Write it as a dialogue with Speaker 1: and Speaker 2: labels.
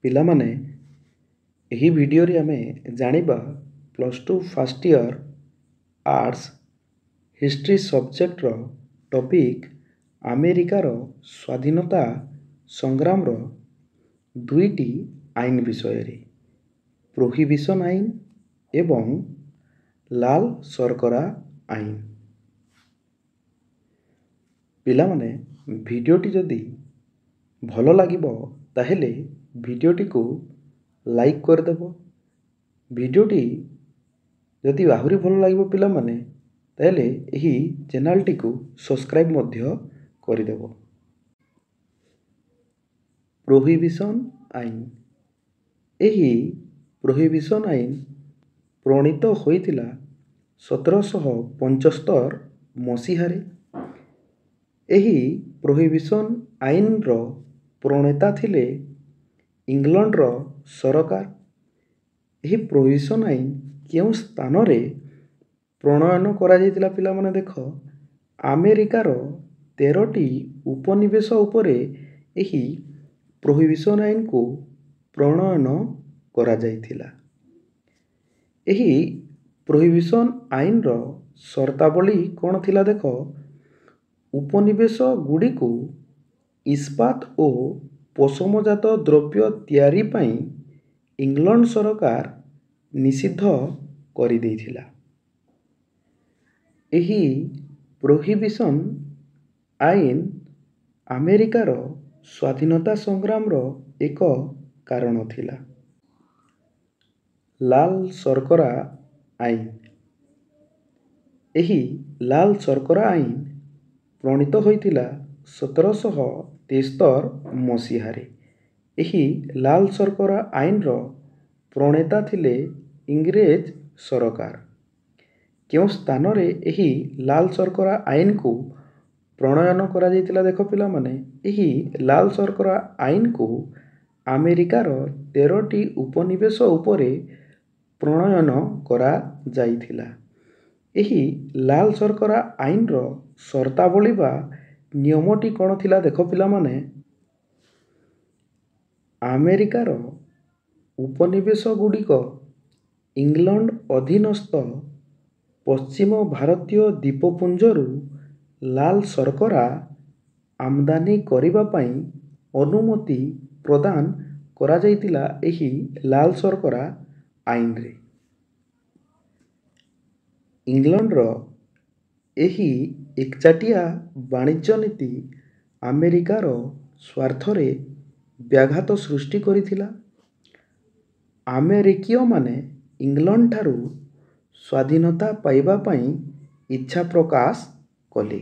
Speaker 1: ପିଲାମାନେ ଏହି ଭିଡ଼ିଓରେ ଆମେ ଜାଣିବା +2 ଫାର୍ଷ୍ଟ ଇୟର ଆର୍ଟ୍ସ ହିଷ୍ଟ୍ରି ସବଜେକ୍ଟର ଟପିକ୍ ଆମେରିକାର ସ୍ୱାଧୀନତା ସଂଗ୍ରାମର ଦୁଇଟି ଆଇନ ବିଷୟରେ ପ୍ରୋହିବିସନ୍ ଆଇନ ଏବଂ ଲାଲ ଶର୍କରା ଆଇନ। ପିଲାମାନେ ଭିଡ଼ିଓଟି ଯଦି ଭଲ ଲାଗିବ ତାହେଲେ ଭିଡ଼ିଓଟିକୁ ଲାଇକ୍ କରିଦେବ। ଭିଡ଼ିଓଟି ଯଦି ଆହୁରି ଭଲ ଲାଗିବ ପିଲାମାନେ ତାହେଲେ ଏହି ଚ୍ୟାନେଲଟିକୁ ସବସ୍କ୍ରାଇବ୍ ମଧ୍ୟ କରିଦେବ। ପ୍ରୋହିବିସନ୍ ଆଇନ। ଏହି ପ୍ରୋହିବିସନ୍ ଆଇନ ପ୍ରଣୀତ ହୋଇଥିଲା 1775 ମସିହାରେ। ଏହି ପ୍ରୋହିବିସନ୍ ଆଇନର ପ୍ରଣେତା ଥିଲେ ଇଂଲଣ୍ଡର ସରକାର। ଏହି ପ୍ରୋହିବିସନ୍ ଆଇନ କେଉଁ ସ୍ଥାନରେ ପ୍ରଣୟନ କରାଯାଇଥିଲା ପିଲାମାନେ ଦେଖ, ଆମେରିକାର 13ଟି ଉପନିବେଶ ଉପରେ ଏହି ପ୍ରୋହିବିସନ୍ ଆଇନକୁ ପ୍ରଣୟନ କରାଯାଇଥିଲା। ଏହି ପ୍ରୋହିବିସନ୍ ଆଇନର ସର୍ତ୍ତାବଳୀ କ'ଣ ଥିଲା ଦେଖ, ଉପନିବେଶ ଗୁଡ଼ିକୁ ଇସ୍ପାତ ଓ ପଶମଜାତ ଦ୍ରବ୍ୟ ତିଆରି ପାଇଁ ଇଂଲଣ୍ଡ ସରକାର ନିଷିଦ୍ଧ କରିଦେଇଥିଲା। ଏହି ପ୍ରୋହିବିସନ୍ ଆଇନ ଆମେରିକାର ସ୍ୱାଧୀନତା ସଂଗ୍ରାମର ଏକ କାରଣ ଥିଲା। ଲାଲ ଶର୍କରା ଆଇନ। ଏହି ଲାଲ ଶର୍କରା ଆଇନ ପ୍ରଣୀତ ହୋଇଥିଲା 1773 ମସିହାରେ। ଏହି ଲାଲ ଶର୍କରା ଆଇନର ପ୍ରଣେତା ଥିଲେ ଇଂରେଜ ସରକାର। କେଉଁ ସ୍ଥାନରେ ଏହି ଲାଲ ଶର୍କରା ଆଇନକୁ ପ୍ରଣୟନ କରାଯାଇଥିଲା ଦେଖ ପିଲାମାନେ, ଏହି ଲାଲ ଶର୍କରା ଆଇନକୁ ଆମେରିକାର 13ଟି ଉପନିବେଶ ଉପରେ ପ୍ରଣୟନ କରାଯାଇଥିଲା। ଏହି ଲାଲ ଶର୍କରା ଆଇନର ସର୍ତ୍ତାବଳୀ ବା ନିୟମଟି କ'ଣ ଥିଲା ଦେଖ ପିଲାମାନେ, ଆମେରିକାର ଉପନିବେଶ ଗୁଡ଼ିକ ଇଂଲଣ୍ଡ ଅଧୀନସ୍ଥ ପଶ୍ଚିମ ଭାରତୀୟ ଦ୍ୱୀପପୁଞ୍ଜରୁ ଲାଲ ଶର୍କରା ଆମଦାନୀ କରିବା ପାଇଁ ଅନୁମତି ପ୍ରଦାନ କରାଯାଇଥିଲା ଏହି ଲାଲ ଶର୍କରା ଆଇନରେ। ଇଂଲଣ୍ଡର ଏହି ଏକଚାଟିଆ ବାଣିଜ୍ୟ ନୀତି ଆମେରିକାର ସ୍ୱାର୍ଥରେ ବ୍ୟାଘାତ ସୃଷ୍ଟି କରିଥିଲା। ଆମେରିକୀୟମାନେ ଇଂଲଣ୍ଡଠାରୁ ସ୍ୱାଧୀନତା ପାଇବା ପାଇଁ ଇଚ୍ଛା ପ୍ରକାଶ କଲେ।